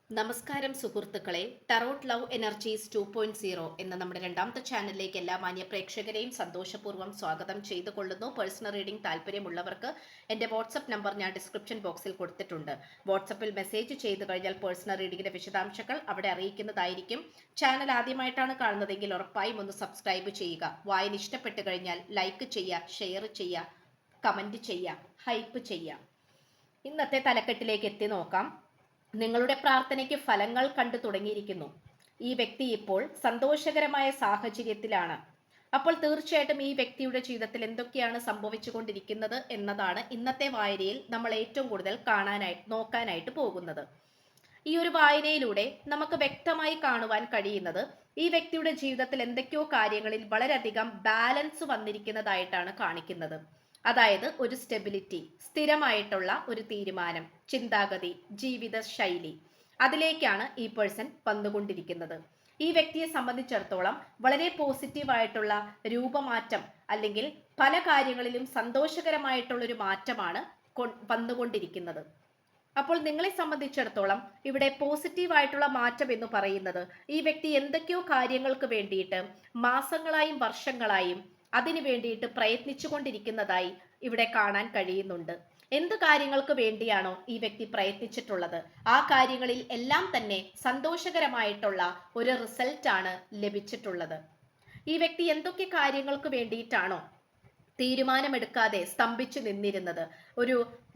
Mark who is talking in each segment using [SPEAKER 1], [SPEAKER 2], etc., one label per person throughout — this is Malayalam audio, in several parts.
[SPEAKER 1] നമസ്കാരം സുഹൃത്തുക്കളെ, ടറോട്ട് ലവ് എനർജീസ് 2.0 എന്ന നമ്മുടെ രണ്ടാമത്തെ ചാനലിലേക്ക് എല്ലാ മാന്യ പ്രേക്ഷകരെയും സന്തോഷപൂർവ്വം സ്വാഗതം ചെയ്തുകൊള്ളുന്നു. പേഴ്സണൽ റീഡിംഗ് താല്പര്യമുള്ളവർക്ക് എൻ്റെ വാട്സപ്പ് നമ്പർ ഞാൻ ഡിസ്ക്രിപ്ഷൻ ബോക്സിൽ കൊടുത്തിട്ടുണ്ട്. വാട്സപ്പിൽ മെസ്സേജ് ചെയ്തു കഴിഞ്ഞാൽ പേഴ്സണൽ റീഡിങ്ങിന്റെ വിശദാംശങ്ങൾ അവിടെ അറിയിക്കുന്നതായിരിക്കും. ചാനൽ ആദ്യമായിട്ടാണ് കാണുന്നതെങ്കിൽ ഉറപ്പായും ഒന്ന് സബ്സ്ക്രൈബ് ചെയ്യുക. വായന ഇഷ്ടപ്പെട്ട് കഴിഞ്ഞാൽ ലൈക്ക് ചെയ്യുക, ഷെയർ ചെയ്യുക, കമൻറ്റ് ചെയ്യുക, ഹൈപ്പ് ചെയ്യുക. ഇന്നത്തെ തലക്കെട്ടിലേക്ക് എത്തി നോക്കാം. നിങ്ങളുടെ പ്രാർത്ഥനയ്ക്ക് ഫലങ്ങൾ കണ്ടു തുടങ്ങിയിരിക്കുന്നു. ഈ വ്യക്തി ഇപ്പോൾ സന്തോഷകരമായ സാഹചര്യത്തിലാണ്. അപ്പോൾ തീർച്ചയായിട്ടും ഈ വ്യക്തിയുടെ ജീവിതത്തിൽ എന്തൊക്കെയാണ് സംഭവിച്ചുകൊണ്ടിരിക്കുന്നത് എന്നതാണ് ഇന്നത്തെ വായനയിൽ നമ്മൾ ഏറ്റവും കൂടുതൽ നോക്കാനായിട്ട് പോകുന്നത്. ഈ ഒരു വായനയിലൂടെ നമുക്ക് വ്യക്തമായി കാണുവാൻ കഴിയുന്നത് ഈ വ്യക്തിയുടെ ജീവിതത്തിൽ എന്തൊക്കെയോ കാര്യങ്ങളിൽ വളരെയധികം ബാലൻസ് വന്നിരിക്കുന്നതായിട്ടാണ് കാണിക്കുന്നത്. അതായത് ഒരു സ്റ്റെബിലിറ്റി, സ്ഥിരമായിട്ടുള്ള ഒരു തീരുമാനം, ചിന്താഗതി, ജീവിത ശൈലി, അതിലേക്കാണ് ഈ പേഴ്സൺ വന്നുകൊണ്ടിരിക്കുന്നത്. ഈ വ്യക്തിയെ സംബന്ധിച്ചിടത്തോളം വളരെ പോസിറ്റീവായിട്ടുള്ള രൂപമാറ്റം അല്ലെങ്കിൽ പല കാര്യങ്ങളിലും സന്തോഷകരമായിട്ടുള്ള ഒരു മാറ്റമാണ് വന്നുകൊണ്ടിരിക്കുന്നത്. അപ്പോൾ നിങ്ങളെ സംബന്ധിച്ചിടത്തോളം ഇവിടെ പോസിറ്റീവായിട്ടുള്ള മാറ്റം എന്ന് പറയുന്നത് ഈ വ്യക്തി എന്തൊക്കെയോ കാര്യങ്ങൾക്ക് വേണ്ടിയിട്ട് മാസങ്ങളായും വർഷങ്ങളായും അതിനു വേണ്ടിയിട്ട് പ്രയത്നിച്ചു കൊണ്ടിരിക്കുന്നതായി ഇവിടെ കാണാൻ കഴിയുന്നുണ്ട്. എന്ത് കാര്യങ്ങൾക്ക് വേണ്ടിയാണോ ഈ വ്യക്തി പ്രയത്നിച്ചിട്ടുള്ളത് ആ കാര്യങ്ങളിൽ എല്ലാം തന്നെ സന്തോഷകരമായിട്ടുള്ള ഒരു റിസൾട്ടാണ് ലഭിച്ചിട്ടുള്ളത്. ഈ വ്യക്തി എന്തൊക്കെ കാര്യങ്ങൾക്ക് വേണ്ടിയിട്ടാണോ തീരുമാനമെടുക്കാതെ സ്തംഭിച്ചു നിന്നിരുന്നത്, ഒരു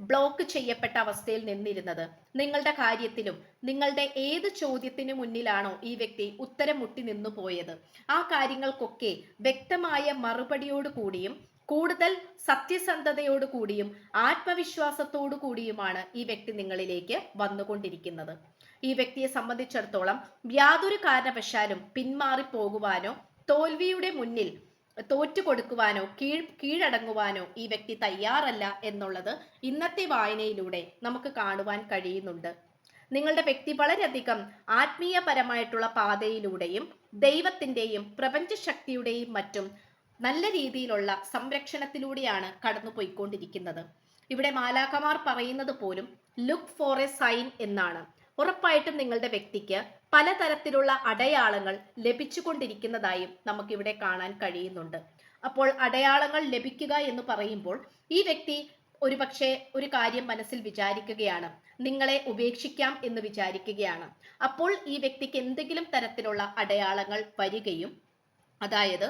[SPEAKER 1] ബ്ലോക്ക് ചെയ്യപ്പെട്ട അവസ്ഥയിൽ നിന്നിരുന്നത്, നിങ്ങളുടെ കാര്യത്തിലും നിങ്ങളുടെ ഏത് ചോദ്യത്തിന് മുന്നിലാണോ ഈ വ്യക്തി ഉത്തരം മുട്ടി നിന്നു പോയത് ആ കാര്യങ്ങൾക്കൊക്കെ വ്യക്തമായ മറുപടിയോട് കൂടിയും കൂടുതൽ സത്യസന്ധതയോടു കൂടിയും ആത്മവിശ്വാസത്തോടു കൂടിയുമാണ് ഈ വ്യക്തി നിങ്ങളിലേക്ക് വന്നുകൊണ്ടിരിക്കുന്നത്. ഈ വ്യക്തിയെ സംബന്ധിച്ചിടത്തോളം യാതൊരു കാരണവശാലും പിന്മാറി പോകുവാനോ തോൽവിയുടെ മുന്നിൽ തോറ്റു കൊടുക്കുവാനോ കീഴടങ്ങുവാനോ ഈ വ്യക്തി തയ്യാറല്ല എന്നുള്ളത് ഇന്നത്തെ വായനയിലൂടെ നമുക്ക് കാണുവാൻ കഴിയുന്നുണ്ട്. നിങ്ങളുടെ വ്യക്തി വളരെയധികം ആത്മീയപരമായിട്ടുള്ള പാതയിലൂടെയും ദൈവത്തിൻ്റെയും പ്രപഞ്ചശക്തിയുടെയും മറ്റും നല്ല രീതിയിലുള്ള സംരക്ഷണത്തിലൂടെയാണ് കടന്നു പോയിക്കൊണ്ടിരിക്കുന്നത്. ഇവിടെ മാലാഖമാർ പറയുന്നത് പോലും ലുക്ക് ഫോർ എ സൈൻ എന്നാണ്. ഉറപ്പായിട്ടും നിങ്ങളുടെ വ്യക്തിക്ക് പലതരത്തിലുള്ള അടയാളങ്ങൾ ലഭിച്ചുകൊണ്ടിരിക്കുന്നതായും നമുക്കിവിടെ കാണാൻ കഴിയുന്നുണ്ട്. അപ്പോൾ അടയാളങ്ങൾ ലഭിക്കുക എന്ന് പറയുമ്പോൾ ഈ വ്യക്തി ഒരുപക്ഷെ ഒരു കാര്യം മനസ്സിൽ വിചാരിക്കുകയാണ്, നിങ്ങളെ ഉപേക്ഷിക്കാം എന്ന് വിചാരിക്കുകയാണ്. അപ്പോൾ ഈ വ്യക്തിക്ക് എന്തെങ്കിലും തരത്തിലുള്ള അടയാളങ്ങൾ വരികയും, അതായത്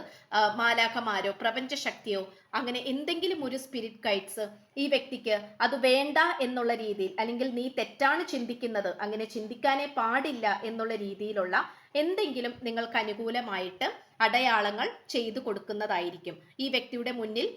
[SPEAKER 1] മാലാഖമാരോ പ്രപഞ്ചശക്തിയോ അങ്ങനെ എന്തെങ്കിലും ഒരു സ്പിരിറ്റ് ഗൈഡ്സ് ഈ വ്യക്തിക്ക് അത് വേണ്ട എന്നുള്ള രീതിയിൽ, അല്ലെങ്കിൽ നീ തെറ്റാണ് ചിന്തിക്കുന്നത്, അങ്ങനെ ചിന്തിക്കാനേ പാടില്ല എന്നുള്ള രീതിയിലുള്ള എന്തെങ്കിലും നിങ്ങൾക്ക് അനുകൂലമായിട്ട് അടയാളങ്ങൾ ചെയ്തു കൊടുക്കുന്നതായിരിക്കും, ഈ വ്യക്തിയുടെ മുന്നിൽ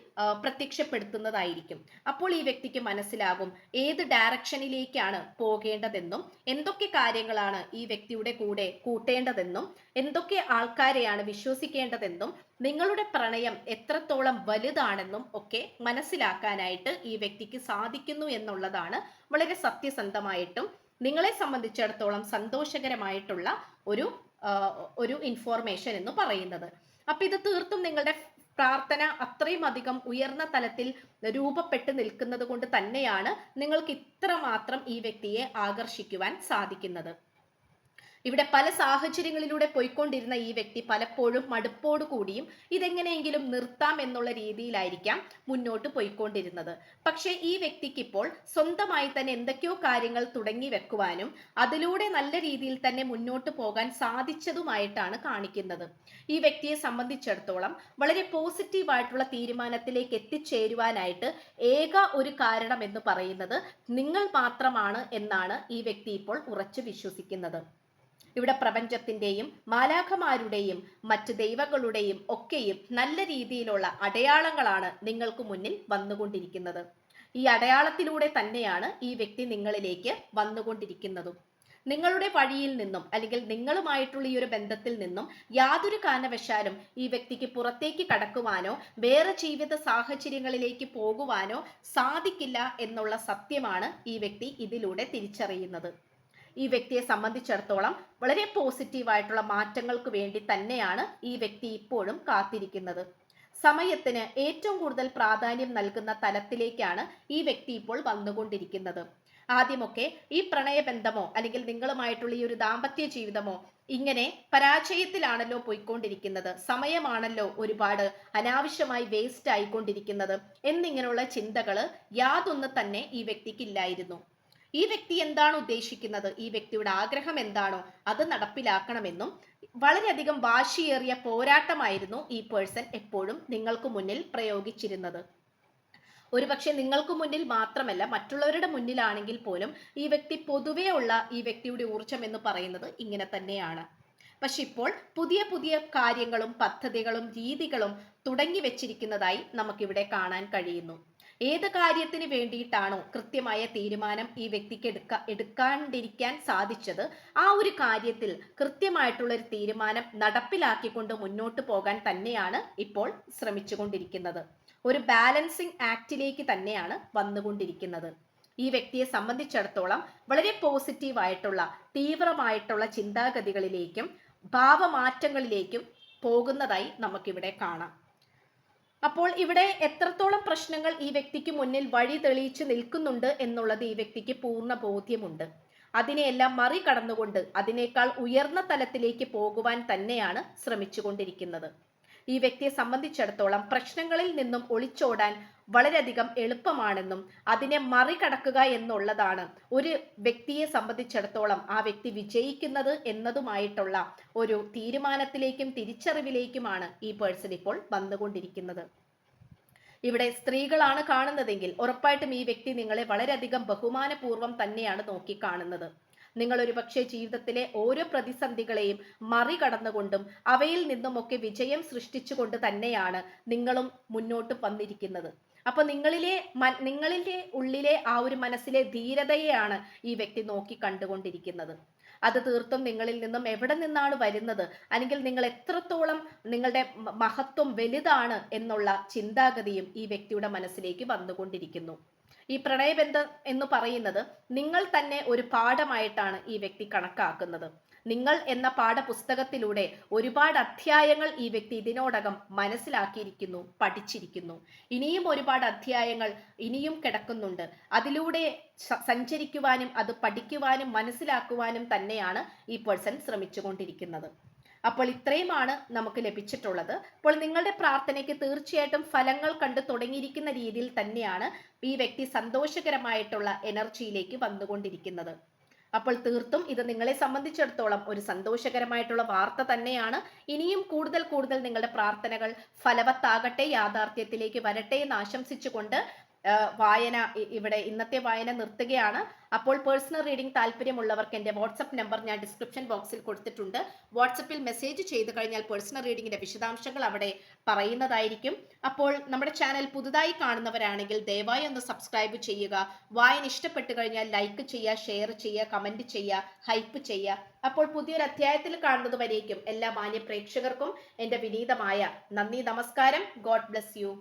[SPEAKER 1] പ്രത്യക്ഷപ്പെടുത്തുന്നതായിരിക്കും. അപ്പോൾ ഈ വ്യക്തിക്ക് മനസ്സിലാകും ഏത് ഡയറക്ഷനിലേക്കാണ് പോകേണ്ടതെന്നും എന്തൊക്കെ കാര്യങ്ങളാണ് ഈ വ്യക്തിയുടെ കൂടെ കൂട്ടേണ്ടതെന്നും എന്തൊക്കെ ആൾക്കാരെയാണ് വിശ്വസിക്കേണ്ടതെന്നും നിങ്ങളുടെ പ്രണയം എത്രത്തോളം വലുതാണെന്നും ഒക്കെ മനസ്സിലാക്കാനായിട്ട് ഈ വ്യക്തിക്ക് സാധിക്കുന്നു എന്നുള്ളതാണ് വളരെ സത്യസന്ധമായിട്ടും നിങ്ങളെ സംബന്ധിച്ചിടത്തോളം സന്തോഷകരമായിട്ടുള്ള ഒരു ഇൻഫോർമേഷൻ എന്ന് പറയുന്നത്. അപ്പൊ ഇത് തീർത്തും നിങ്ങളുടെ പ്രാർത്ഥന അത്രയും അധികം ഉയർന്ന തലത്തിൽ രൂപപ്പെട്ട് നിൽക്കുന്നത് കൊണ്ട് തന്നെയാണ് നിങ്ങൾക്ക് ഇത്രമാത്രം ഈ വ്യക്തിയെ ആകർഷിക്കുവാൻ സാധിക്കുന്നത്. ഇവിടെ പല സാഹചര്യങ്ങളിലൂടെ പോയിക്കൊണ്ടിരുന്ന ഈ വ്യക്തി പലപ്പോഴും മടുപ്പോടു കൂടിയും ഇതെങ്ങനെയെങ്കിലും നിർത്താം എന്നുള്ള രീതിയിലായിരിക്കാം മുന്നോട്ട് പോയിക്കൊണ്ടിരുന്നത്. പക്ഷേ ഈ വ്യക്തിക്ക് ഇപ്പോൾ സ്വന്തമായി തന്നെ എന്തൊക്കെയോ കാര്യങ്ങൾ തുടങ്ങി വെക്കുവാനും അതിലൂടെ നല്ല രീതിയിൽ തന്നെ മുന്നോട്ട് പോകാൻ സാധിച്ചതുമായിട്ടാണ് കാണിക്കുന്നത്. ഈ വ്യക്തിയെ സംബന്ധിച്ചിടത്തോളം വളരെ പോസിറ്റീവായിട്ടുള്ള തീരുമാനത്തിലേക്ക് എത്തിച്ചേരുവാനായിട്ട് ഏക ഒരു കാരണം എന്ന് പറയുന്നത് നിങ്ങൾ മാത്രമാണ് എന്നാണ് ഈ വ്യക്തി ഇപ്പോൾ ഉറച്ചു വിശ്വസിക്കുന്നത്. ഇവിടെ പ്രപഞ്ചത്തിന്റെയും മാലാഖമാരുടെയും മറ്റ് ദൈവങ്ങളുടെയും ഒക്കെയും നല്ല രീതിയിലുള്ള അടയാളങ്ങളാണ് നിങ്ങൾക്ക് മുന്നിൽ വന്നുകൊണ്ടിരിക്കുന്നത്. ഈ അടയാളത്തിലൂടെ തന്നെയാണ് ഈ വ്യക്തി നിങ്ങളിലേക്ക് വന്നുകൊണ്ടിരിക്കുന്നതും. നിങ്ങളുടെ വഴിയിൽ നിന്നും അല്ലെങ്കിൽ നിങ്ങളുമായിട്ടുള്ള ഈ ഒരു ബന്ധത്തിൽ നിന്നും യാതൊരു കാരണവശാലും ഈ വ്യക്തിക്ക് പുറത്തേക്ക് കടക്കുവാനോ വേറെ ജീവിത സാഹചര്യങ്ങളിലേക്ക് പോകുവാനോ സാധിക്കില്ല എന്നുള്ള സത്യമാണ് ഈ വ്യക്തി ഇതിലൂടെ തിരിച്ചറിയുന്നത്. ഈ വ്യക്തിയെ സംബന്ധിച്ചിടത്തോളം വളരെ പോസിറ്റീവായിട്ടുള്ള മാറ്റങ്ങൾക്ക് വേണ്ടി തന്നെയാണ് ഈ വ്യക്തി ഇപ്പോഴും കാത്തിരിക്കുന്നത്. സമയത്തിന് ഏറ്റവും കൂടുതൽ പ്രാധാന്യം നൽകുന്ന തലത്തിലേക്കാണ് ഈ വ്യക്തി ഇപ്പോൾ വന്നുകൊണ്ടിരിക്കുന്നത്. ആദ്യമൊക്കെ ഈ പ്രണയബന്ധമോ അല്ലെങ്കിൽ നിങ്ങളുമായിട്ടുള്ള ഈ ഒരു ദാമ്പത്യ ജീവിതമോ ഇങ്ങനെ പരാജയത്തിലാണല്ലോ പോയിക്കൊണ്ടിരിക്കുന്നത്, സമയമാണല്ലോ ഒരുപാട് അനാവശ്യമായി വേസ്റ്റ് ആയിക്കൊണ്ടിരിക്കുന്നത് എന്നിങ്ങനെയുള്ള ചിന്തകള് യാതൊന്ന് തന്നെ ഈ വ്യക്തിക്ക് ഇല്ലായിരുന്നു. ഈ വ്യക്തി എന്താണ് ഉദ്ദേശിക്കുന്നത്, ഈ വ്യക്തിയുടെ ആഗ്രഹം എന്താണോ അത് നടപ്പിലാക്കണമെന്നും വളരെയധികം വാശിയേറിയ പോരാട്ടമായിരുന്നു ഈ പേഴ്സൺ എപ്പോഴും നിങ്ങൾക്ക് മുന്നിൽ പ്രയോഗിച്ചിരുന്നത്. ഒരുപക്ഷെ നിങ്ങൾക്ക് മുന്നിൽ മാത്രമല്ല മറ്റുള്ളവരുടെ മുന്നിലാണെങ്കിൽ പോലും ഈ വ്യക്തി പൊതുവേ ഉള്ള ഈ വ്യക്തിയുടെ ഊർജം എന്ന് പറയുന്നത് ഇങ്ങനെ തന്നെയാണ്. പക്ഷെ ഇപ്പോൾ പുതിയ പുതിയ കാര്യങ്ങളും പദ്ധതികളും രീതികളും തുടങ്ങി വെച്ചിരിക്കുന്നതായി നമുക്കിവിടെ കാണാൻ കഴിയുന്നു. ഏത് കാര്യത്തിന് വേണ്ടിയിട്ടാണോ കൃത്യമായ തീരുമാനം ഈ വ്യക്തിക്ക് എടുക്കാണ്ടിരിക്കാൻ സാധിച്ചത്, ആ ഒരു കാര്യത്തിൽ കൃത്യമായിട്ടുള്ള ഒരു തീരുമാനം നടപ്പിലാക്കിക്കൊണ്ട് മുന്നോട്ട് പോകാൻ തന്നെയാണ് ഇപ്പോൾ ശ്രമിച്ചുകൊണ്ടിരിക്കുന്നത്. ഒരു ബാലൻസിങ് ആക്ടിലേക്ക് തന്നെയാണ് വന്നുകൊണ്ടിരിക്കുന്നത്. ഈ വ്യക്തിയെ സംബന്ധിച്ചിടത്തോളം വളരെ പോസിറ്റീവായിട്ടുള്ള തീവ്രമായിട്ടുള്ള ചിന്താഗതികളിലേക്കും ഭാവമാറ്റങ്ങളിലേക്കും പോകുന്നതായി നമുക്കിവിടെ കാണാം. അപ്പോൾ ഇവിടെ എത്രത്തോളം പ്രശ്നങ്ങൾ ഈ വ്യക്തിക്ക് മുന്നിൽ വഴി തെളിയിച്ച് നിൽക്കുന്നുണ്ട് എന്നുള്ളത് ഈ വ്യക്തിക്ക് പൂർണ്ണ ബോധ്യമുണ്ട്. അതിനെയെല്ലാം മറികടന്നുകൊണ്ട് അതിനേക്കാൾ ഉയർന്ന തലത്തിലേക്ക് പോകുവാൻ തന്നെയാണ് ശ്രമിച്ചുകൊണ്ടിരിക്കുന്നത്. ഈ വ്യക്തിയെ സംബന്ധിച്ചിടത്തോളം പ്രശ്നങ്ങളിൽ നിന്നും ഒളിച്ചോടാൻ വളരെയധികം എളുപ്പമാണെന്നും അതിനെ മറികടക്കുക എന്നുള്ളതാണ് ഒരു വ്യക്തിയെ സംബന്ധിച്ചിടത്തോളം ആ വ്യക്തി വിജയിക്കുന്നത് എന്നതുമായിട്ടുള്ള ഒരു തീരുമാനത്തിലേക്കും തിരിച്ചറിവിലേക്കുമാണ് ഈ പേഴ്സൺ ഇപ്പോൾ വന്നുകൊണ്ടിരിക്കുന്നത്. ഇവിടെ സ്ത്രീകളാണ് കാണുന്നതെങ്കിൽ ഉറപ്പായിട്ടും ഈ വ്യക്തി നിങ്ങളെ വളരെയധികം ബഹുമാനപൂർവ്വം തന്നെയാണ് നോക്കിക്കാണുന്നത്. നിങ്ങൾ ഒരു പക്ഷേ ജീവിതത്തിലെ ഓരോ പ്രതിസന്ധികളെയും മറികടന്നുകൊണ്ടും അവയിൽ നിന്നുമൊക്കെ വിജയം സൃഷ്ടിച്ചുകൊണ്ട് തന്നെയാണ് നിങ്ങളും മുന്നോട്ട് വന്നിരിക്കുന്നത്. അപ്പൊ നിങ്ങളിലെ ഉള്ളിലെ ആ ഒരു മനസ്സിലെ ധീരതയെയാണ് ഈ വ്യക്തി നോക്കി കണ്ടുകൊണ്ടിരിക്കുന്നത്. അത് തീർത്തും നിങ്ങളിൽ നിന്നും എവിടെ നിന്നാണ് വരുന്നത്, അല്ലെങ്കിൽ നിങ്ങൾ എത്രത്തോളം നിങ്ങളുടെ മഹത്വം വലുതാണ് എന്നുള്ള ചിന്താഗതിയും ഈ വ്യക്തിയുടെ മനസ്സിലേക്ക് വന്നുകൊണ്ടിരിക്കുന്നു. ഈ പ്രണയബന്ധം എന്ന് പറയുന്നത് നിങ്ങൾ തന്നെ ഒരു പാഠമായിട്ടാണ് ഈ വ്യക്തി കണക്കാക്കുന്നത്. നിങ്ങൾ എന്ന പാഠപുസ്തകത്തിലൂടെ ഒരുപാട് അധ്യായങ്ങൾ ഈ വ്യക്തി ഇതിനോടകം മനസ്സിലാക്കിയിരിക്കുന്നു, പഠിച്ചിരിക്കുന്നു. ഇനിയും ഒരുപാട് അധ്യായങ്ങൾ ഇനിയും കിടക്കുന്നുണ്ട്. അതിലൂടെ സഞ്ചരിക്കുവാനും അത് പഠിക്കുവാനും മനസ്സിലാക്കുവാനും തന്നെയാണ് ഈ പേഴ്സൺ ശ്രമിച്ചുകൊണ്ടിരിക്കുന്നത്. അപ്പോൾ ഇത്രയുമാണ് നമുക്ക് ലഭിച്ചിട്ടുള്ളത്. അപ്പോൾ നിങ്ങളുടെ പ്രാർത്ഥനയ്ക്ക് തീർച്ചയായിട്ടും ഫലങ്ങൾ കണ്ടു തുടങ്ങിയിരിക്കുന്ന രീതിയിൽ തന്നെയാണ് ഈ വ്യക്തി സന്തോഷകരമായിട്ടുള്ള എനർജിയിലേക്ക് വന്നുകൊണ്ടിരിക്കുന്നത്. അപ്പോൾ തീർത്തും ഇത് നിങ്ങളെ സംബന്ധിച്ചിടത്തോളം ഒരു സന്തോഷകരമായിട്ടുള്ള വാർത്ത തന്നെയാണ്. ഇനിയും കൂടുതൽ കൂടുതൽ നിങ്ങളുടെ പ്രാർത്ഥനകൾ ഫലവത്താകട്ടെ, യാഥാർത്ഥ്യത്തിലേക്ക് വരട്ടെ എന്ന് ആശംസിച്ചുകൊണ്ട് വായന ഇവിടെ ഇന്നത്തെ വായന നിർത്തുകയാണ്. അപ്പോൾ പേഴ്സണൽ റീഡിംഗ് താല്പര്യമുള്ളവർക്ക് എൻ്റെ വാട്സപ്പ് നമ്പർ ഞാൻ ഡിസ്ക്രിപ്ഷൻ ബോക്സിൽ കൊടുത്തിട്ടുണ്ട്. വാട്സപ്പിൽ മെസ്സേജ് ചെയ്ത് കഴിഞ്ഞാൽ പേഴ്സണൽ റീഡിങ്ങിന്റെ വിശദാംശങ്ങൾ അവിടെ പറയുന്നതായിരിക്കും. അപ്പോൾ നമ്മുടെ ചാനൽ പുതുതായി കാണുന്നവരാണെങ്കിൽ ദയവായി ഒന്ന് സബ്സ്ക്രൈബ് ചെയ്യുക. വായന ഇഷ്ടപ്പെട്ടു കഴിഞ്ഞാൽ ലൈക്ക് ചെയ്യുക, ഷെയർ ചെയ്യുക, കമന്റ് ചെയ്യുക, ഹൈപ്പ് ചെയ്യുക. അപ്പോൾ പുതിയൊരു അധ്യായത്തിൽ കാണുന്നത് വരേക്കും എല്ലാ മാന്യ പ്രേക്ഷകർക്കും എൻ്റെ വിനീതമായ നന്ദി, നമസ്കാരം. God bless you.